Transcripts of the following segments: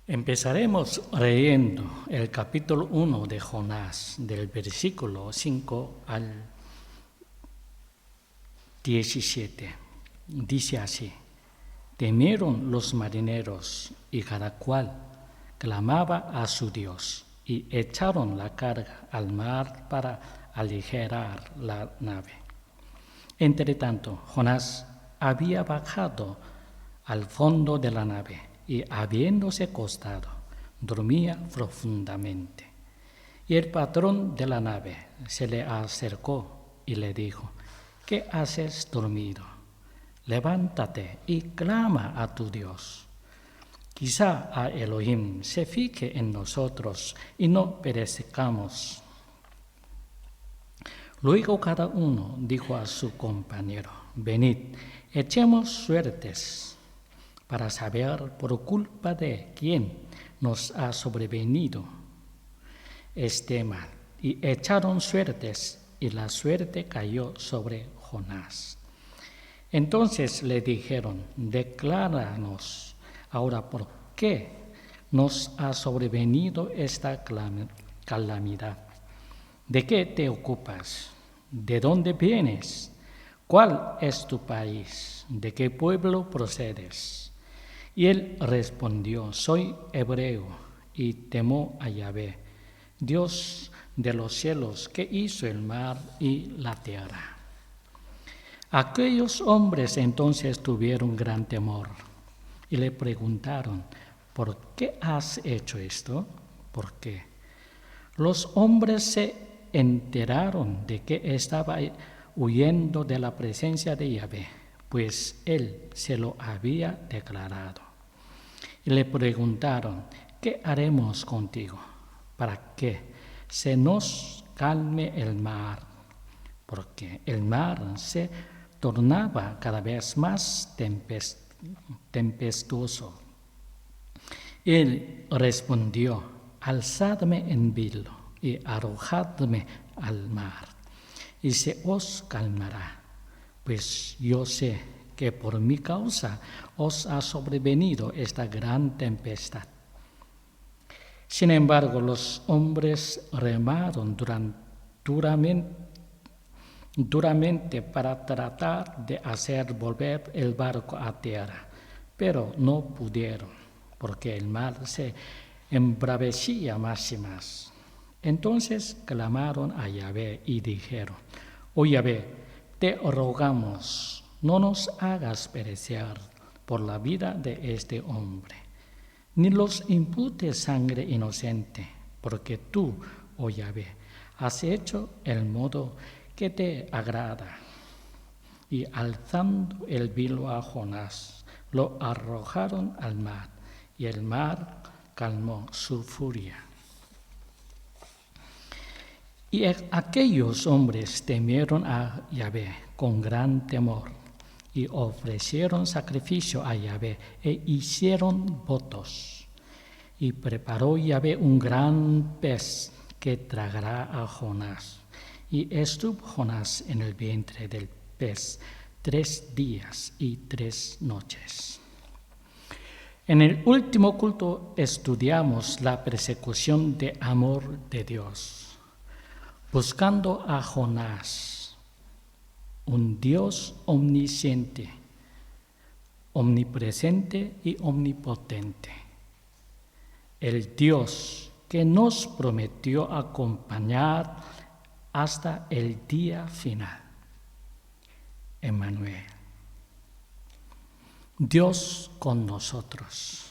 Empezaremos leyendo el capítulo 1 de Jonás, del versículo 5 al 17. Dice así: temieron los marineros y cada cual clamaba a su Dios y echaron la carga al mar para aligerar la nave. Entretanto, Jonás había bajado al fondo de la nave y, habiéndose acostado, dormía profundamente. Y el patrón de la nave se le acercó y le dijo: ¿qué haces dormido? Levántate y clama a tu Dios. Quizá a Elohim se fije en nosotros y no perezcamos. Luego cada uno dijo a su compañero: venid, echemos suertes para saber por culpa de quién nos ha sobrevenido este mal. Y echaron suertes, y la suerte cayó sobre Jonás. Entonces le dijeron: decláranos ahora por qué nos ha sobrevenido esta calamidad. ¿De qué te ocupas? ¿De dónde vienes? ¿Cuál es tu país? ¿De qué pueblo procedes? Y él respondió: soy hebreo y temo a Yahvé, Dios de los cielos, que hizo el mar y la tierra. Aquellos hombres entonces tuvieron gran temor y le preguntaron: ¿por qué has hecho esto? ¿Por qué? Los hombres se enteraron de que estaba huyendo de la presencia de Yahvé, pues él se lo había declarado. Y le preguntaron: ¿qué haremos contigo para que se nos calme el mar? Porque el mar se tornaba cada vez más tempestuoso. Él respondió: alzadme en vilo y arrojadme al mar, y se os calmará, pues yo sé que por mi causa os ha sobrevenido esta gran tempestad. Sin embargo, los hombres remaron duramente para tratar de hacer volver el barco a tierra, pero no pudieron, porque el mar se embravecía más y más. Entonces clamaron a Yahvé y dijeron: oh Yahvé, te rogamos, no nos hagas perecer por la vida de este hombre, ni los imputes sangre inocente, porque tú, oh Yahvé, has hecho el modo que te agrada. Y alzando el vilo a Jonás, lo arrojaron al mar, y el mar calmó su furia. Y aquellos hombres temieron a Yahvé con gran temor, y ofrecieron sacrificio a Yahvé e hicieron votos. Y preparó Yahvé un gran pez que tragará a Jonás. Y estuvo Jonás en el vientre del pez 3 días y 3 noches. En el último culto estudiamos la persecución de amor de Dios, buscando a Jonás, un Dios omnisciente, omnipresente y omnipotente. El Dios que nos prometió acompañar hasta el día final. Emmanuel. Dios con nosotros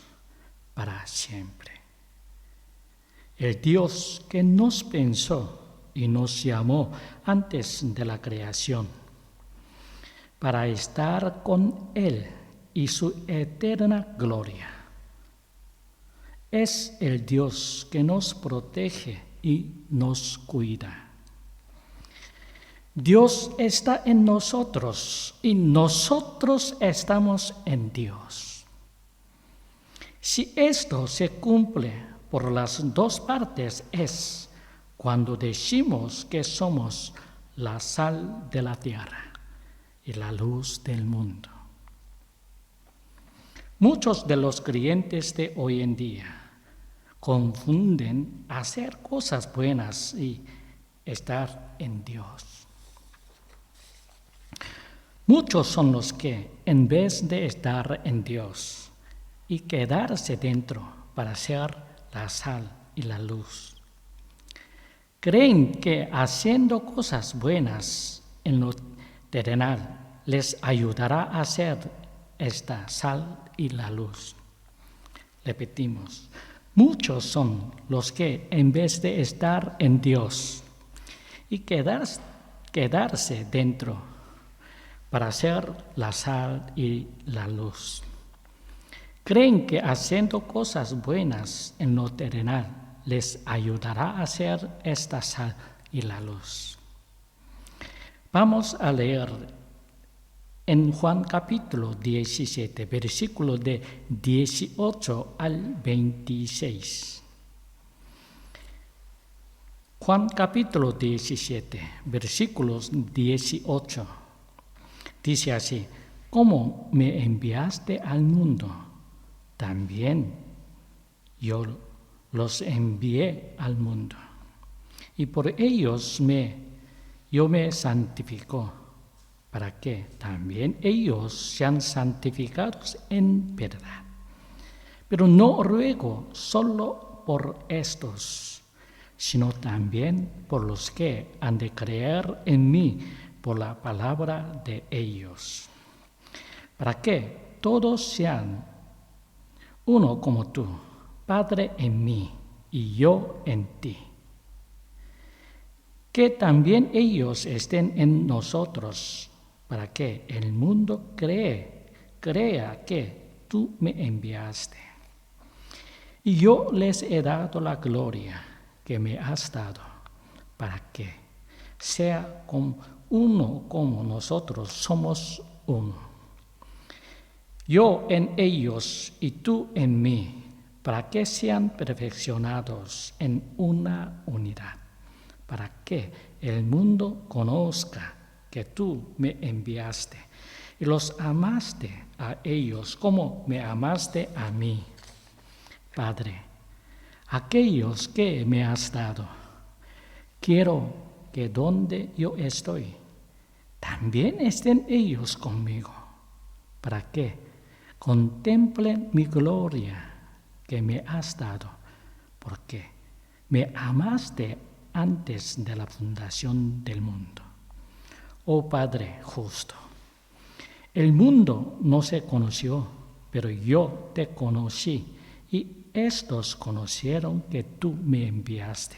para siempre. El Dios que nos pensó y nos llamó antes de la creación para estar con Él y su eterna gloria. Es el Dios que nos protege y nos cuida. Dios está en nosotros y nosotros estamos en Dios. Si esto se cumple por las dos partes, es cuando decimos que somos la sal de la tierra y la luz del mundo. Muchos de los creyentes de hoy en día confunden hacer cosas buenas y estar en Dios. Muchos son los que, en vez de estar en Dios y quedarse dentro para ser la sal y la luz, creen que haciendo cosas buenas en lo terrenal les ayudará a ser esta sal y la luz. Repetimos, muchos son los que, en vez de estar en Dios y quedarse dentro para ser la sal y la luz, creen que haciendo cosas buenas en lo terrenal les ayudará a ser esta sal y la luz. Vamos a leer en Juan capítulo 17, versículos de 18 al 26. Juan capítulo 17, versículos 18. Dice así: como me enviaste al mundo, también yo los envié al mundo. Y por ellos yo me santifico, para que también ellos sean santificados en verdad. Pero no ruego solo por estos, sino también por los que han de creer en mí por la palabra de ellos, para que todos sean uno como tú, Padre, en mí y yo en ti. Que también ellos estén en nosotros, para que el mundo crea que tú me enviaste. Y yo les he dado la gloria que me has dado, para que sea uno como nosotros somos uno. Yo en ellos y tú en mí, para que sean perfeccionados en una unidad, para que el mundo conozca que tú me enviaste y los amaste a ellos como me amaste a mí. Padre, aquellos que me has dado, quiero que donde yo estoy, también estén ellos conmigo, para que contemplen mi gloria que me has dado, porque me amaste antes de la fundación del mundo. Oh Padre justo, el mundo no se conoció, pero yo te conocí, y estos conocieron que tú me enviaste,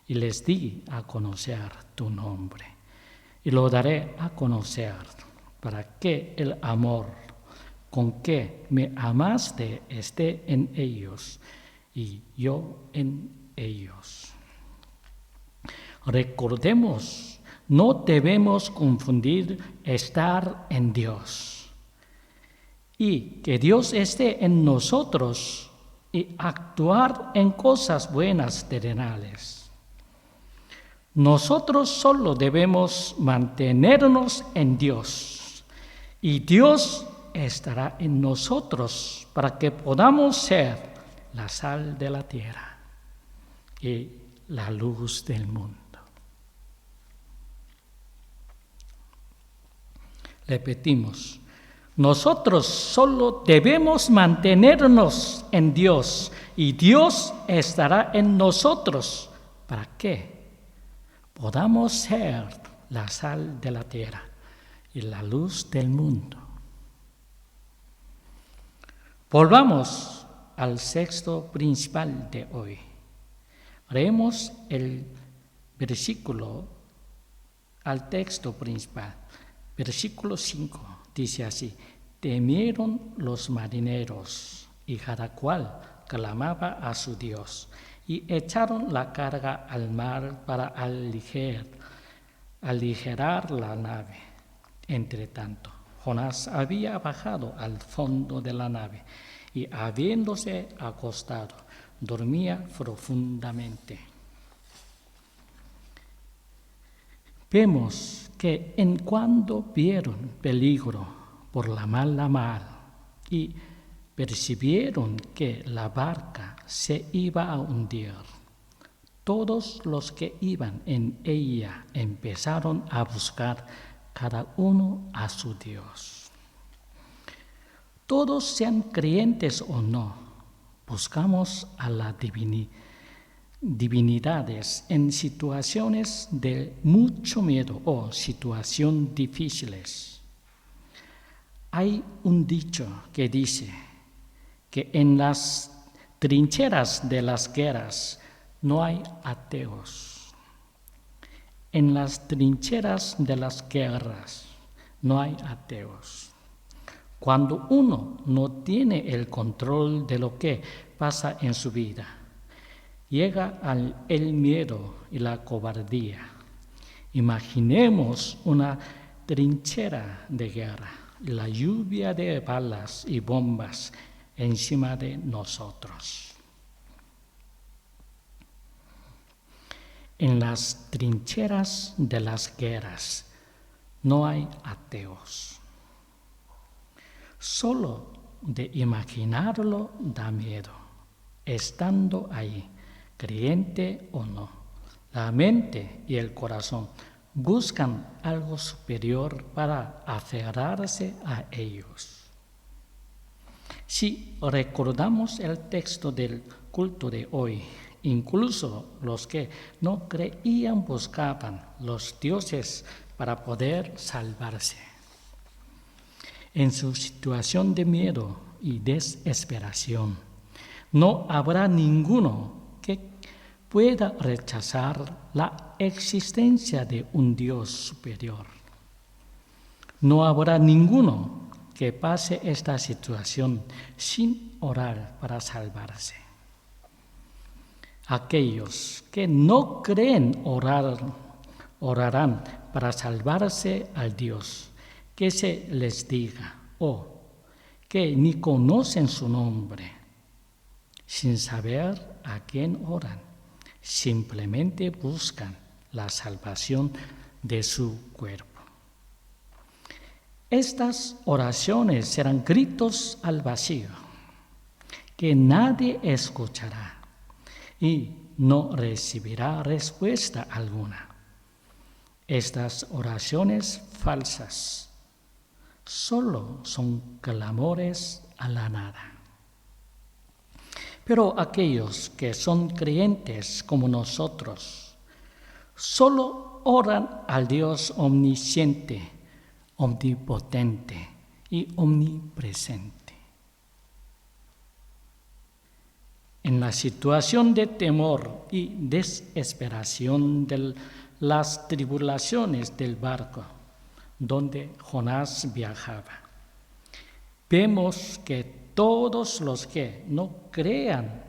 y les di a conocer tu nombre, y lo daré a conocer, para que el amor con que me amaste esté en ellos, y yo en ellos. Recordemos, no debemos confundir estar en Dios y que Dios esté en nosotros y actuar en cosas buenas terrenales. Nosotros solo debemos mantenernos en Dios y Dios estará en nosotros para que podamos ser la sal de la tierra y la luz del mundo. Repetimos, nosotros solo debemos mantenernos en Dios y Dios estará en nosotros para que podamos ser la sal de la tierra y la luz del mundo. Volvamos al texto principal de hoy. Leemos el versículo al texto principal. Versículo 5 dice así: temieron los marineros y cada cual clamaba a su Dios y echaron la carga al mar para aligerar la nave. Entre tanto, Jonás había bajado al fondo de la nave y habiéndose acostado, dormía profundamente. Vemos que en cuanto vieron peligro por la mala mar y percibieron que la barca se iba a hundir. Todos los que iban en ella empezaron a buscar cada uno a su Dios. Todos sean creyentes o no, buscamos a las divinidades en situaciones de mucho miedo o situaciones difíciles. Hay un dicho que dice que en las trincheras de las guerras no hay ateos. En las trincheras de las guerras no hay ateos. Cuando uno no tiene el control de lo que pasa en su vida, llega el miedo y la cobardía. Imaginemos una trinchera de guerra, la lluvia de balas y bombas encima de nosotros. En las trincheras de las guerras no hay ateos. Solo de imaginarlo da miedo, estando ahí, creyente o no. La mente y el corazón buscan algo superior para aferrarse a ellos. Si recordamos el texto del culto de hoy, incluso los que no creían buscaban los dioses para poder salvarse. En su situación de miedo y desesperación, no habrá ninguno que pueda rechazar la existencia de un Dios superior. No habrá ninguno que pase esta situación sin orar para salvarse. Aquellos que no creen orarán para salvarse al Dios que se les diga o que ni conocen su nombre, sin saber a quién oran, simplemente buscan la salvación de su cuerpo. Estas oraciones serán gritos al vacío, que nadie escuchará y no recibirá respuesta alguna. Estas oraciones falsas solo son clamores a la nada. Pero aquellos que son creyentes como nosotros, solo oran al Dios omnisciente, omnipotente y omnipresente. En la situación de temor y desesperación de las tribulaciones del barco donde Jonás viajaba, vemos que todos los que no creían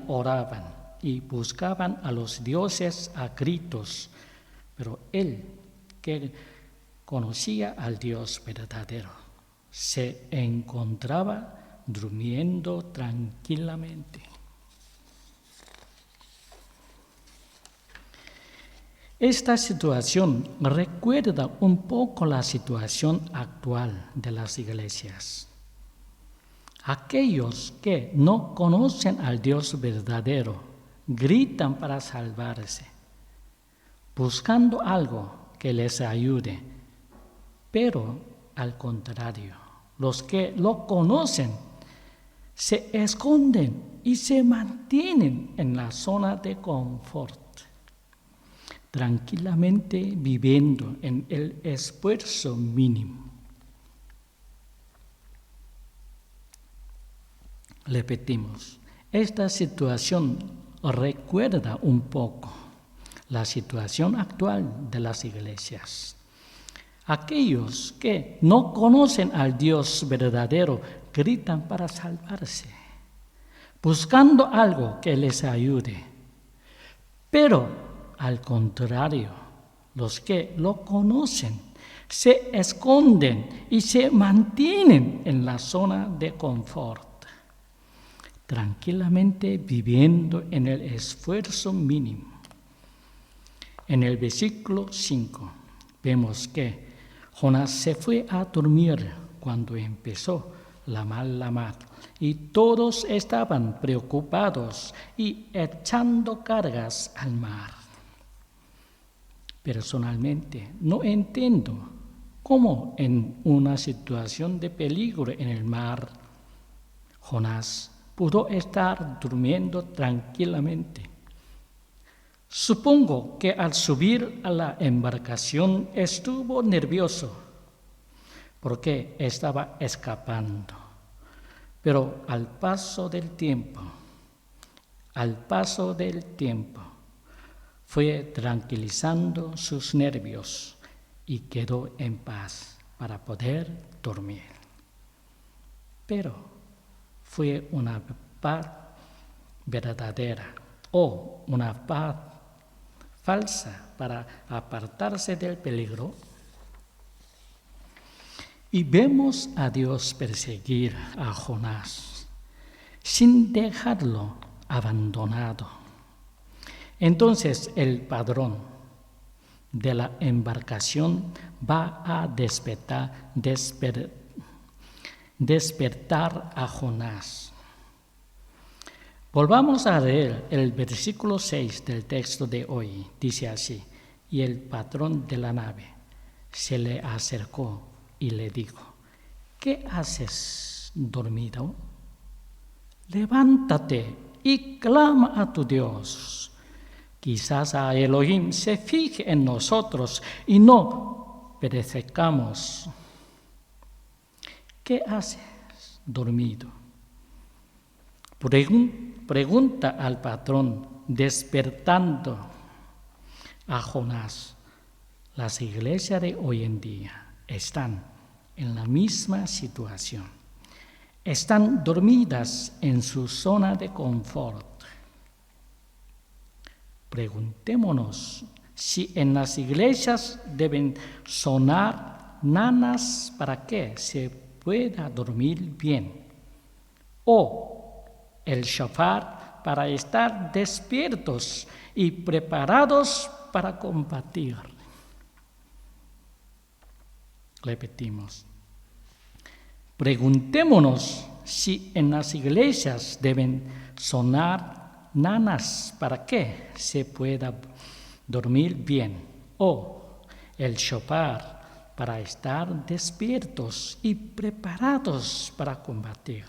oraban y buscaban a los dioses a gritos, pero él, que conocía al Dios verdadero, se encontraba durmiendo tranquilamente. Esta situación recuerda un poco la situación actual de las iglesias. Aquellos que no conocen al Dios verdadero gritan para salvarse, buscando algo que les ayude, pero al contrario, los que lo conocen se esconden y se mantienen en la zona de confort, tranquilamente viviendo en el esfuerzo mínimo. Repetimos, esta situación recuerda un poco la situación actual de las iglesias. Aquellos que no conocen al Dios verdadero gritan para salvarse, buscando algo que les ayude. Pero, al contrario, los que lo conocen se esconden y se mantienen en la zona de confort, tranquilamente viviendo en el esfuerzo mínimo. En el versículo 5 vemos que Jonás se fue a dormir cuando empezó la mar, y todos estaban preocupados y echando cargas al mar. Personalmente, no entiendo cómo en una situación de peligro en el mar, Jonás pudo estar durmiendo tranquilamente. Supongo que al subir a la embarcación estuvo nervioso porque estaba escapando. Pero al paso del tiempo, fue tranquilizando sus nervios y quedó en paz para poder dormir. Pero fue una paz verdadera o una paz falsa para apartarse del peligro. Y vemos a Dios perseguir a Jonás sin dejarlo abandonado. Entonces el padrón de la embarcación va a despertar a Jonás. Volvamos a leer el versículo 6 del texto de hoy. Dice así: y el patrón de la nave se le acercó y le dijo: ¿qué haces dormido? Levántate y clama a tu Dios. Quizás a Elohim se fije en nosotros y no perezcamos. ¿Qué haces dormido? Pregunta al patrón, despertando a Jonás. Las iglesias de hoy en día están en la misma situación. Están dormidas en su zona de confort. Preguntémonos si en las iglesias deben sonar nanas para que se pueda dormir bien, o el shofar para estar despiertos y preparados para combatir. Repetimos. Preguntémonos si en las iglesias deben sonar nanas para que se pueda dormir bien, o el shofar para estar despiertos y preparados para combatir.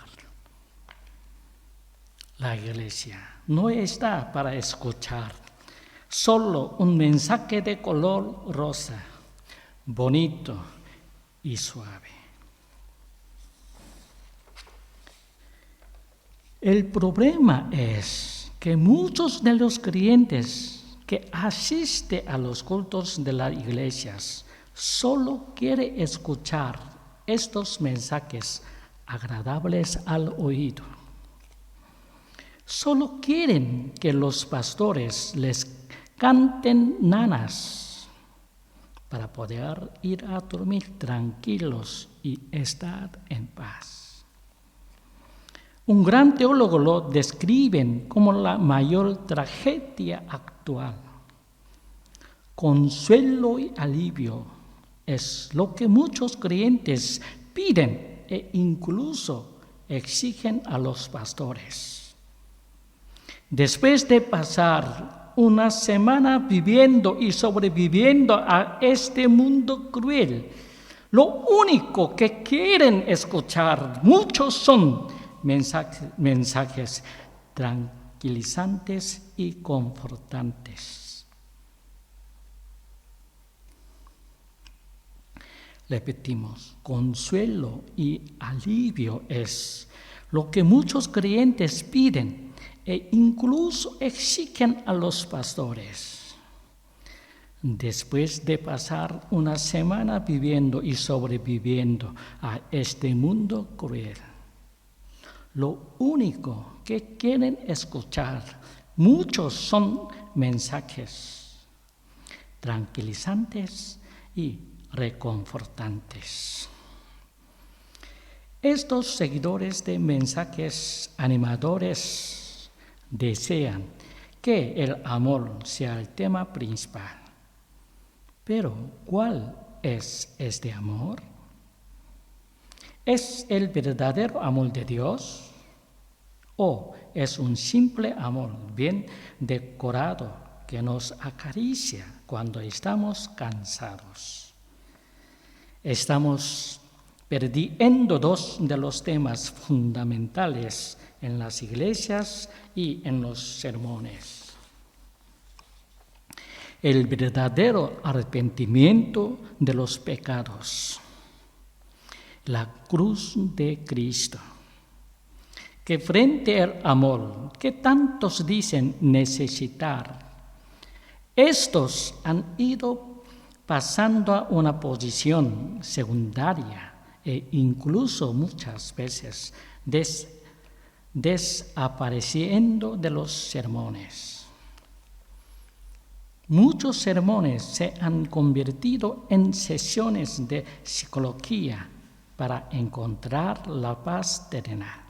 La iglesia no está para escuchar solo un mensaje de color rosa, bonito y suave. El problema es que muchos de los creyentes que asisten a los cultos de las iglesias solo quieren escuchar estos mensajes agradables al oído. Solo quieren que los pastores les canten nanas para poder ir a dormir tranquilos y estar en paz. Un gran teólogo lo describe como la mayor tragedia actual. Consuelo y alivio es lo que muchos creyentes piden e incluso exigen a los pastores. Después de pasar una semana viviendo y sobreviviendo a este mundo cruel, lo único que quieren escuchar muchos son mensajes tranquilizantes y confortantes. Repetimos, consuelo y alivio es lo que muchos creyentes piden e incluso exigen a los pastores. Después de pasar una semana viviendo y sobreviviendo a este mundo cruel, lo único que quieren escuchar muchos son mensajes tranquilizantes y reconfortantes. Estos seguidores de mensajes animadores desean que el amor sea el tema principal. Pero, ¿cuál es este amor? ¿Es el verdadero amor de Dios? ¿O es un simple amor bien decorado que nos acaricia cuando estamos cansados? Estamos perdiendo dos de los temas fundamentales en las iglesias y en los sermones. El verdadero arrepentimiento de los pecados. La cruz de Cristo. Que frente al amor que tantos dicen necesitar, estos han ido pasando a una posición secundaria e incluso muchas veces desapareciendo de los sermones. Muchos sermones se han convertido en sesiones de psicología para encontrar la paz terrenal.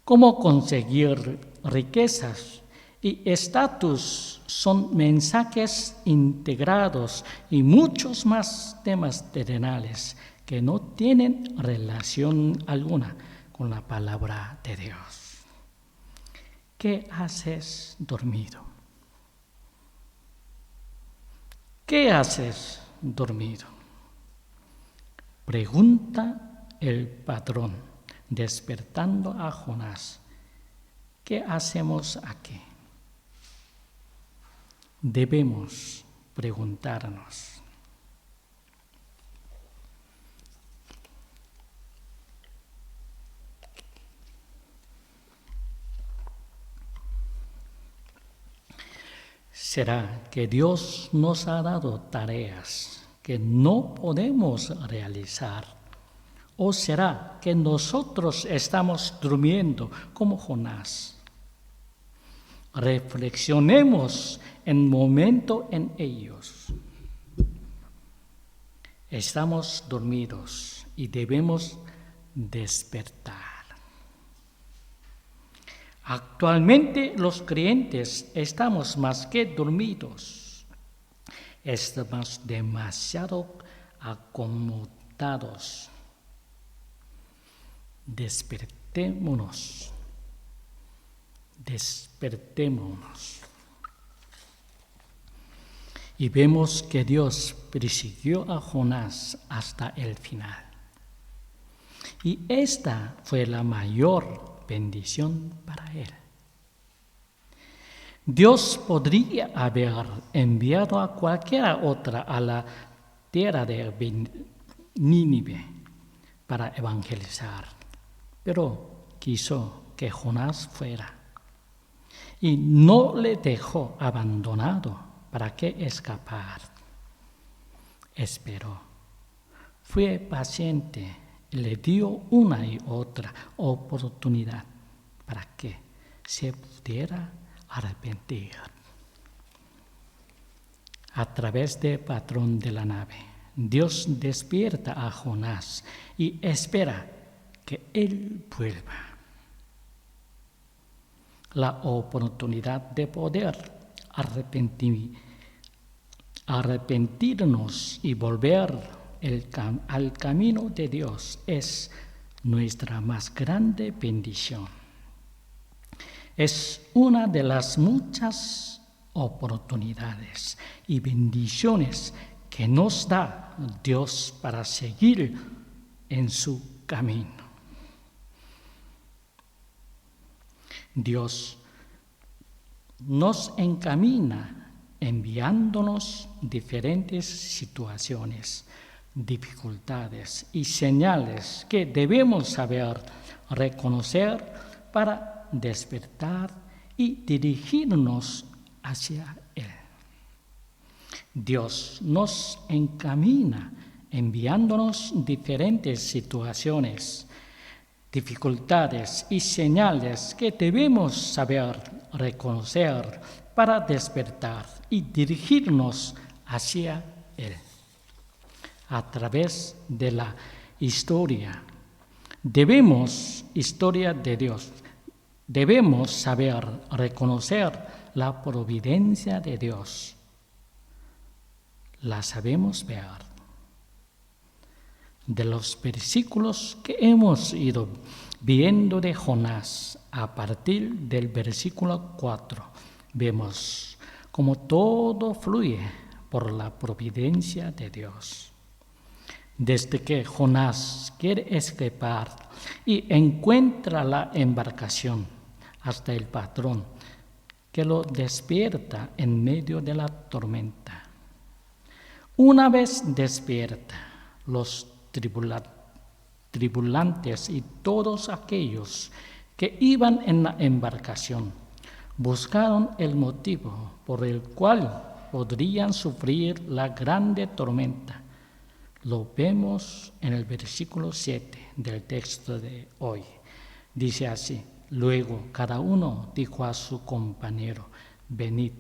Cómo conseguir riquezas y estatus son mensajes integrados y muchos más temas terrenales que no tienen relación alguna con la palabra de Dios. ¿Qué haces dormido? ¿Qué haces dormido? Pregunta el patrón, despertando a Jonás. ¿Qué hacemos aquí? Debemos preguntarnos. ¿Será que Dios nos ha dado tareas que no podemos realizar? ¿O será que nosotros estamos durmiendo como Jonás? Reflexionemos un momento en ellos. Estamos dormidos y debemos despertar. Actualmente los creyentes estamos más que dormidos. Estamos demasiado acomodados. Despertémonos. Y vemos que Dios persiguió a Jonás hasta el final. Y esta fue la mayor bendición para él. Dios podría haber enviado a cualquiera otra a la tierra de Nínive para evangelizar, pero quiso que Jonás fuera y no le dejó abandonado para que escapar. Esperó, fue paciente, le dio una y otra oportunidad para que se pudiera arrepentir. A través del patrón de la nave, Dios despierta a Jonás y espera que él vuelva. La oportunidad de poder arrepentirnos y volver al camino de Dios es nuestra más grande bendición. Es una de las muchas oportunidades y bendiciones que nos da Dios para seguir en su camino. Dios nos encamina enviándonos diferentes situaciones, dificultades y señales que debemos saber reconocer para despertar y dirigirnos hacia Él. Dios nos encamina enviándonos diferentes situaciones, dificultades y señales que debemos saber reconocer para despertar y dirigirnos hacia Él. A través de la historia de Dios, debemos saber reconocer la providencia de Dios. La sabemos ver. De los versículos que hemos ido viendo de Jonás a partir del versículo 4, vemos cómo todo fluye por la providencia de Dios. Desde que Jonás quiere escapar y encuentra la embarcación hasta el patrón que lo despierta en medio de la tormenta. Una vez despierta, los tripulantes y todos aquellos que iban en la embarcación buscaron el motivo por el cual podrían sufrir la grande tormenta. Lo vemos en el versículo 7 del texto de hoy. Dice así: luego cada uno dijo a su compañero: venid,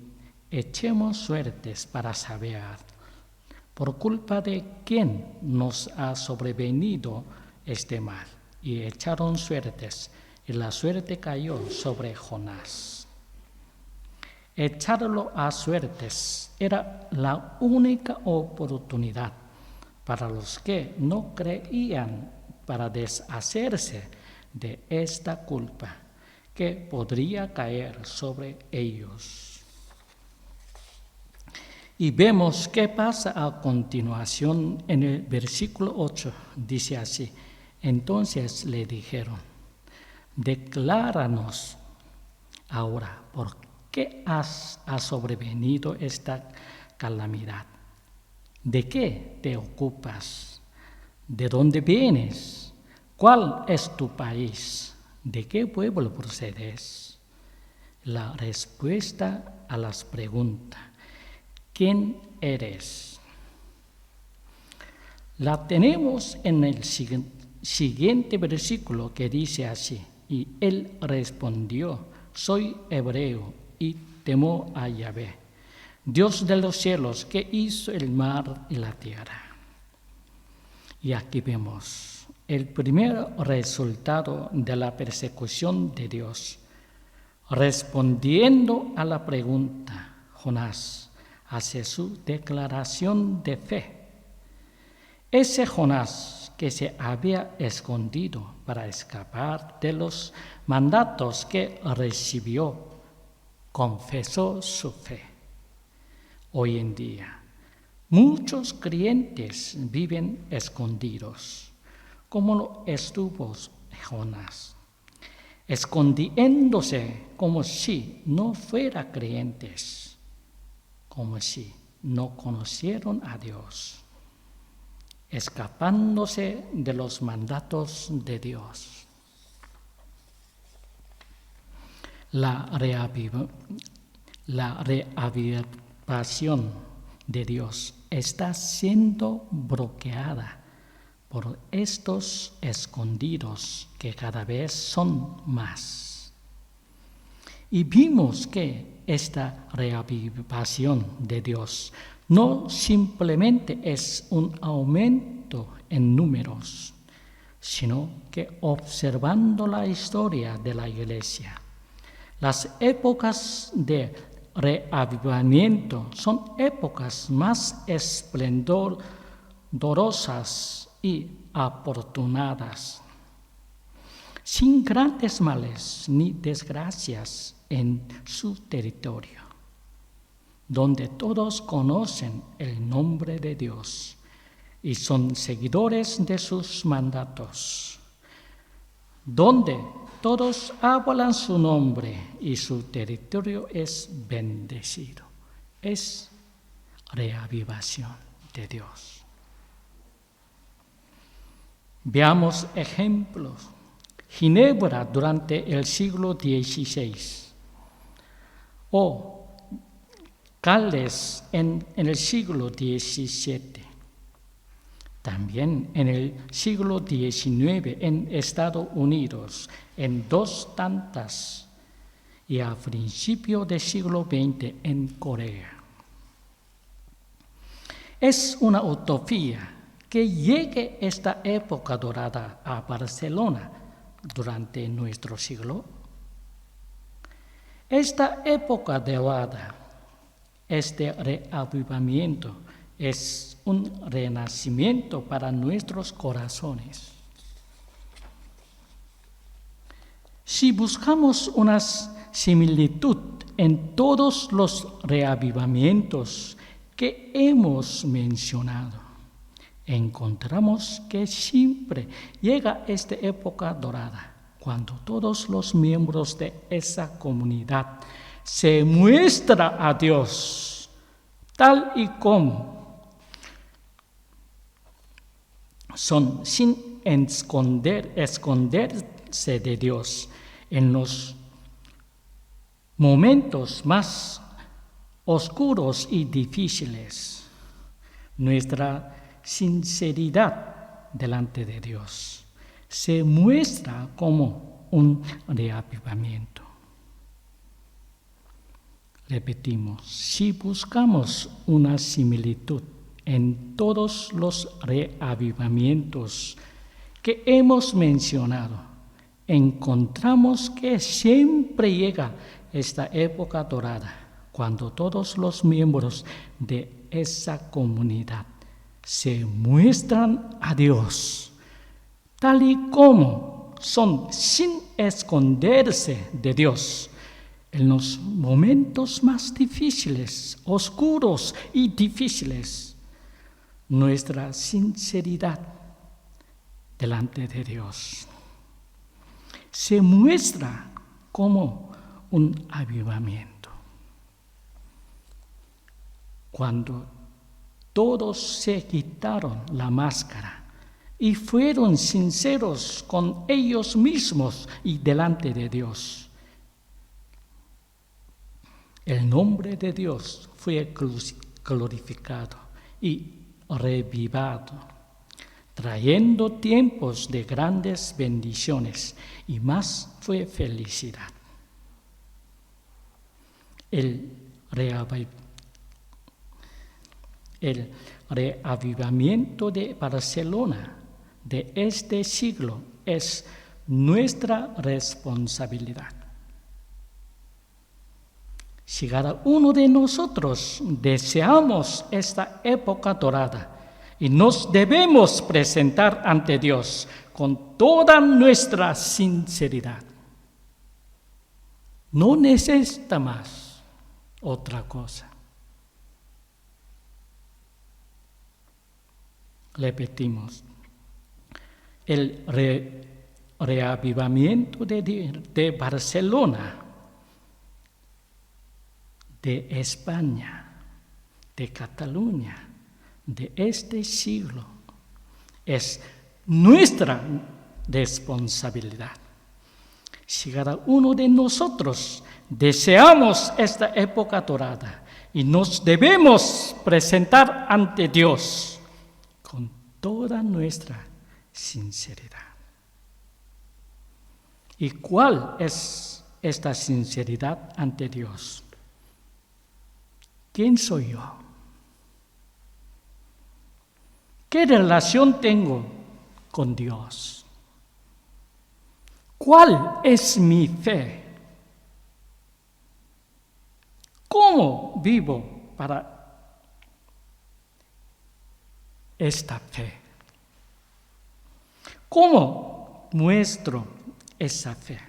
echemos suertes para saber por culpa de quién nos ha sobrevenido este mal. Y echaron suertes, y la suerte cayó sobre Jonás. Echarlo a suertes era la única oportunidad para los que no creían para deshacerse de esta culpa que podría caer sobre ellos. Y vemos qué pasa a continuación en el versículo 8. Dice así: entonces le dijeron: decláranos ahora por qué ha sobrevenido esta calamidad. ¿De qué te ocupas? ¿De dónde vienes? ¿Cuál es tu país? ¿De qué pueblo procedes? La respuesta a las preguntas: ¿quién eres? La tenemos en el siguiente versículo, que dice así: y él respondió: soy hebreo y temo a Yahvé, Dios de los cielos, que hizo el mar y la tierra. Y aquí vemos el primer resultado de la persecución de Dios. Respondiendo a la pregunta, Jonás hace su declaración de fe. Ese Jonás que se había escondido para escapar de los mandatos que recibió, confesó su fe. Hoy en día, muchos creyentes viven escondidos, como lo estuvo Jonás, escondiéndose como si no fuera creyentes, como si no conocieron a Dios, escapándose de los mandatos de Dios. La reavivación de Dios está siendo bloqueada por estos escondidos que cada vez son más. Y vimos que esta reavivación de Dios no simplemente es un aumento en números, sino que observando la historia de la Iglesia, las épocas de reavivamiento son épocas más esplendorosas y afortunadas, sin grandes males ni desgracias en su territorio, donde todos conocen el nombre de Dios y son seguidores de sus mandatos, donde todos hablan su nombre y su territorio es bendecido. Es reavivación de Dios. Veamos ejemplos. Ginebra durante el siglo XVI o Gales en el siglo XVII. También en el siglo XIX en Estados Unidos, en dos tantas, y a principios del siglo XX en Corea. Es una utopía que llegue esta época dorada a Barcelona durante nuestro siglo. Esta época dorada, este reavivamiento es un renacimiento para nuestros corazones. Si buscamos una similitud en todos los reavivamientos que hemos mencionado, encontramos que siempre llega esta época dorada, cuando todos los miembros de esa comunidad se muestran a Dios, tal y como son, sin esconderse de Dios en los momentos más oscuros y difíciles. Nuestra sinceridad delante de Dios se muestra como un reavivamiento. Repetimos, si buscamos una similitud en todos los reavivamientos que hemos mencionado, encontramos que siempre llega esta época dorada, cuando todos los miembros de esa comunidad se muestran a Dios, tal y como son, sin esconderse de Dios, en los momentos más difíciles, oscuros y difíciles. Nuestra sinceridad delante de Dios se muestra como un avivamiento. Cuando todos se quitaron la máscara y fueron sinceros con ellos mismos y delante de Dios, el nombre de Dios fue glorificado y revivado, trayendo tiempos de grandes bendiciones y más fue felicidad. El reavivamiento de Barcelona de este siglo es nuestra responsabilidad. Si cada uno de nosotros deseamos esta época dorada y nos debemos presentar ante Dios con toda nuestra sinceridad, no necesita más otra cosa. Repetimos, el reavivamiento de Barcelona, de España, de Cataluña, de este siglo, es nuestra responsabilidad. Si cada uno de nosotros deseamos esta época dorada y nos debemos presentar ante Dios con toda nuestra sinceridad. ¿Y cuál es esta sinceridad ante Dios? ¿Quién soy yo? ¿Qué relación tengo con Dios? ¿Cuál es mi fe? ¿Cómo vivo para esta fe? ¿Cómo muestro esa fe?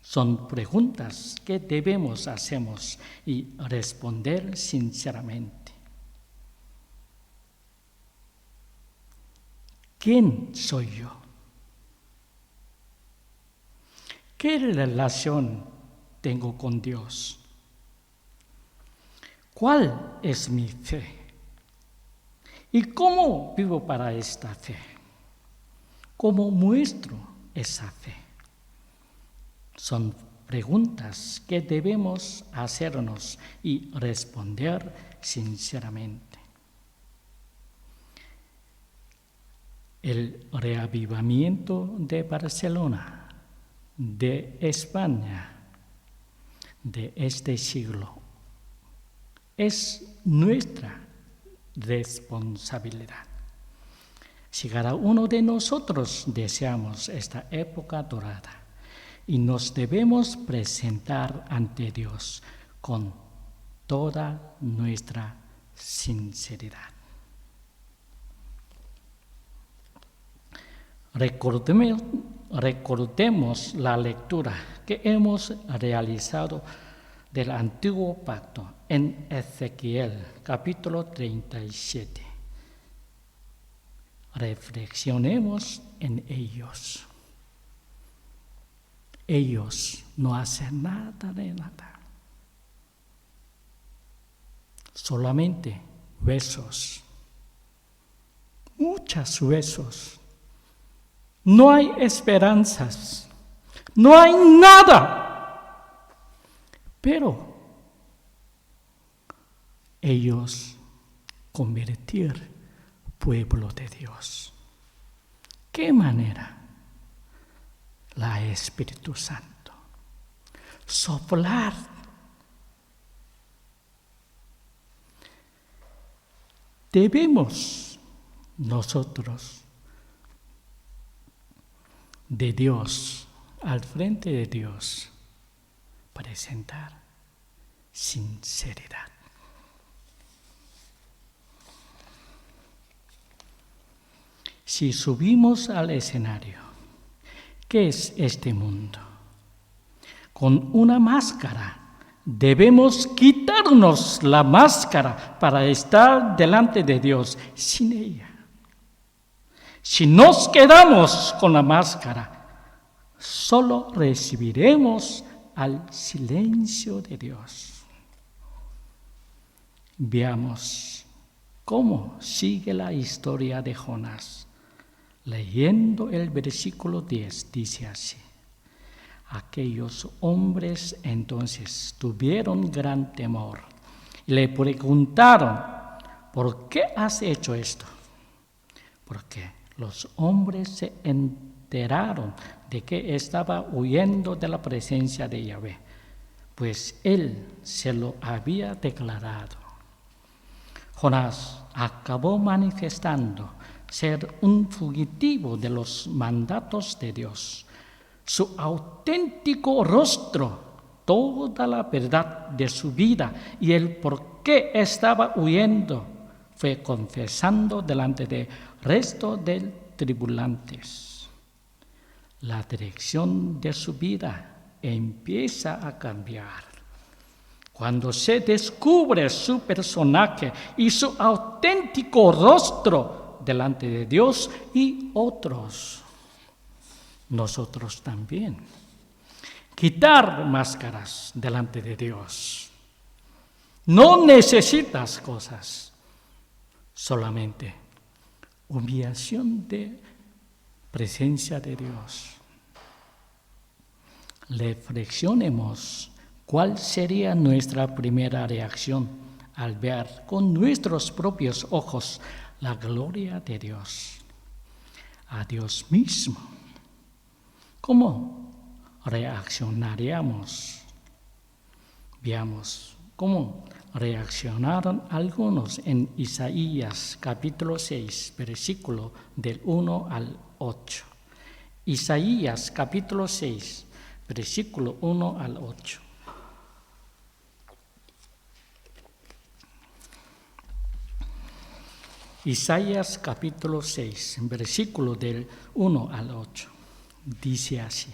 Son preguntas que debemos hacernos y responder sinceramente. ¿Quién soy yo? ¿Qué relación tengo con Dios? ¿Cuál es mi fe? ¿Y cómo vivo para esta fe? ¿Cómo muestro esa fe? Son preguntas que debemos hacernos y responder sinceramente. El reavivamiento de Barcelona, de España, de este siglo, es nuestra responsabilidad. Si cada uno de nosotros deseamos esta época dorada y nos debemos presentar ante Dios con toda nuestra sinceridad. Recordemos la lectura que hemos realizado del Antiguo Pacto en Ezequiel, capítulo 37. Reflexionemos en ellos. Ellos no hacen nada de nada. Solamente huesos. Muchos huesos. No hay esperanzas. No hay nada. Pero ellos convertir pueblo de Dios. ¿Qué manera? La Espíritu Santo. Soplar. Debemos nosotros de Dios, al frente de Dios, presentar sinceridad. Si subimos al escenario, ¿qué es este mundo? Con una máscara. Debemos quitarnos la máscara para estar delante de Dios sin ella. Si nos quedamos con la máscara, solo recibiremos al silencio de Dios. Veamos cómo sigue la historia de Jonás. Leyendo el versículo 10, dice así: aquellos hombres entonces tuvieron gran temor y le preguntaron: ¿por qué has hecho esto? Porque los hombres se enteraron de que estaba huyendo de la presencia de Yahvé, pues él se lo había declarado. Jonás acabó manifestando ser un fugitivo de los mandatos de Dios. Su auténtico rostro, toda la verdad de su vida y el por qué estaba huyendo, fue confesando delante del resto de tripulantes. La dirección de su vida empieza a cambiar cuando se descubre su personaje y su auténtico rostro delante de Dios y otros. Nosotros también. Quitar máscaras delante de Dios. No necesitas cosas, solamente humillación de presencia de Dios. Reflexionemos cuál sería nuestra primera reacción al ver con nuestros propios ojos la gloria de Dios, a Dios mismo. ¿Cómo reaccionaríamos? Veamos cómo reaccionaron algunos en Isaías capítulo 6, versículo del 1 al 8. Isaías capítulo 6, versículo 1 al 8. Isaías capítulo 6, versículo del 1 al 8. Dice así: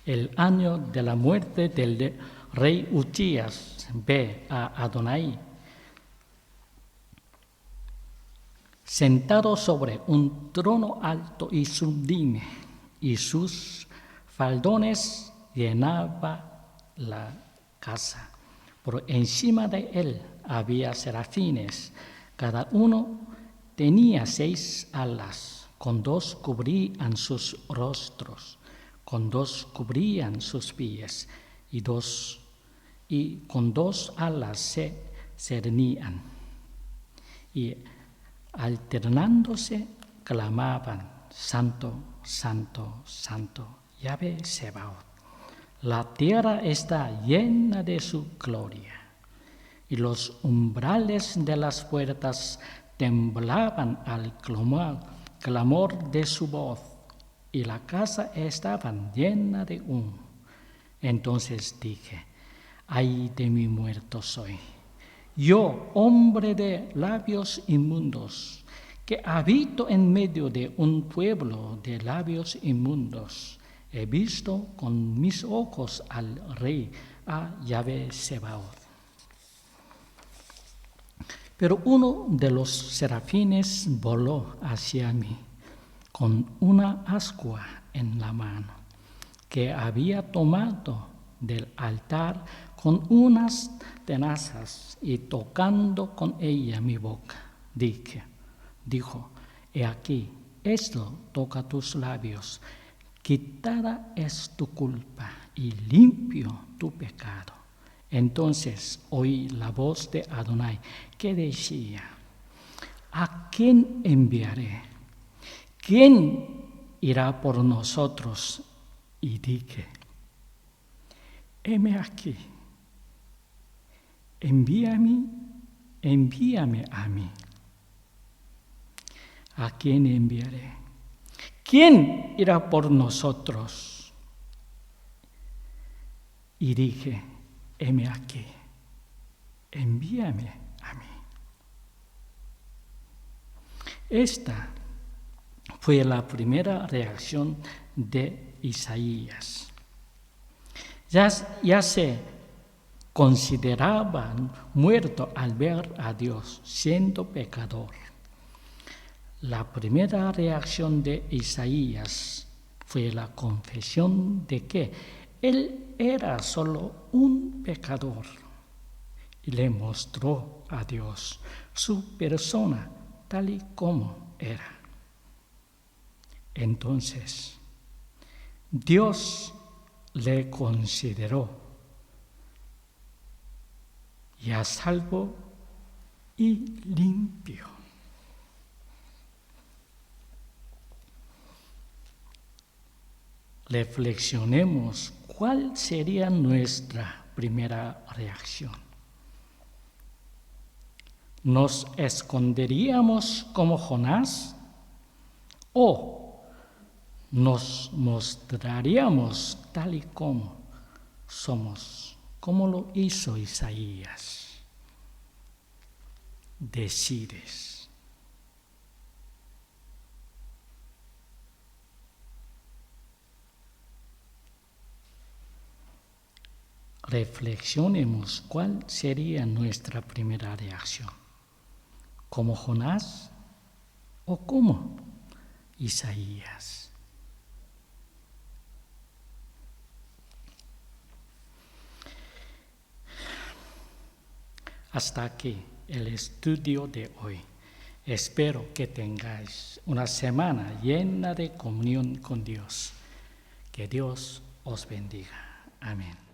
el año de la muerte del rey Uzías, ve a Adonai sentado sobre un trono alto y sublime, y sus faldones llenaban la casa. Por encima de él había serafines, cada uno tenía 6 alas. Con 2 cubrían sus rostros, con 2 cubrían sus pies, y con 2 alas se cernían. Y alternándose clamaban: Santo, Santo, Santo, Yahvé Sebaot. La tierra está llena de su gloria. Y los umbrales de las puertas temblaban al clamor de su voz, y la casa estaba llena de humo. Entonces dije: ay de mí muerto soy, yo, hombre de labios inmundos, que habito en medio de un pueblo de labios inmundos, he visto con mis ojos al Rey, a Yahvé Sebaot. Pero uno de los serafines voló hacia mí con una ascua en la mano, que había tomado del altar con unas tenazas, y tocando con ella mi boca, dijo, he aquí, esto toca tus labios, quitada es tu culpa y limpio tu pecado. Entonces oí la voz de Adonai que decía, ¿a quién enviaré? ¿Quién irá por nosotros? Y dije, heme aquí, envíame a mí. ¿A quién enviaré? ¿Quién irá por nosotros? Y dije, heme aquí, envíame a mí. Esta fue la primera reacción de Isaías. Ya se consideraba muerto al ver a Dios siendo pecador. La primera reacción de Isaías fue la confesión de que él era solo un pecador y le mostró a Dios su persona tal y como era. Entonces, Dios le consideró ya salvo y limpio. Reflexionemos cuál sería nuestra primera reacción. ¿Nos esconderíamos como Jonás o nos mostraríamos tal y como somos, como lo hizo Isaías? Decides. Reflexionemos cuál sería nuestra primera reacción. ¿Como Jonás o como Isaías? Hasta aquí el estudio de hoy. Espero que tengáis una semana llena de comunión con Dios. Que Dios os bendiga. Amén.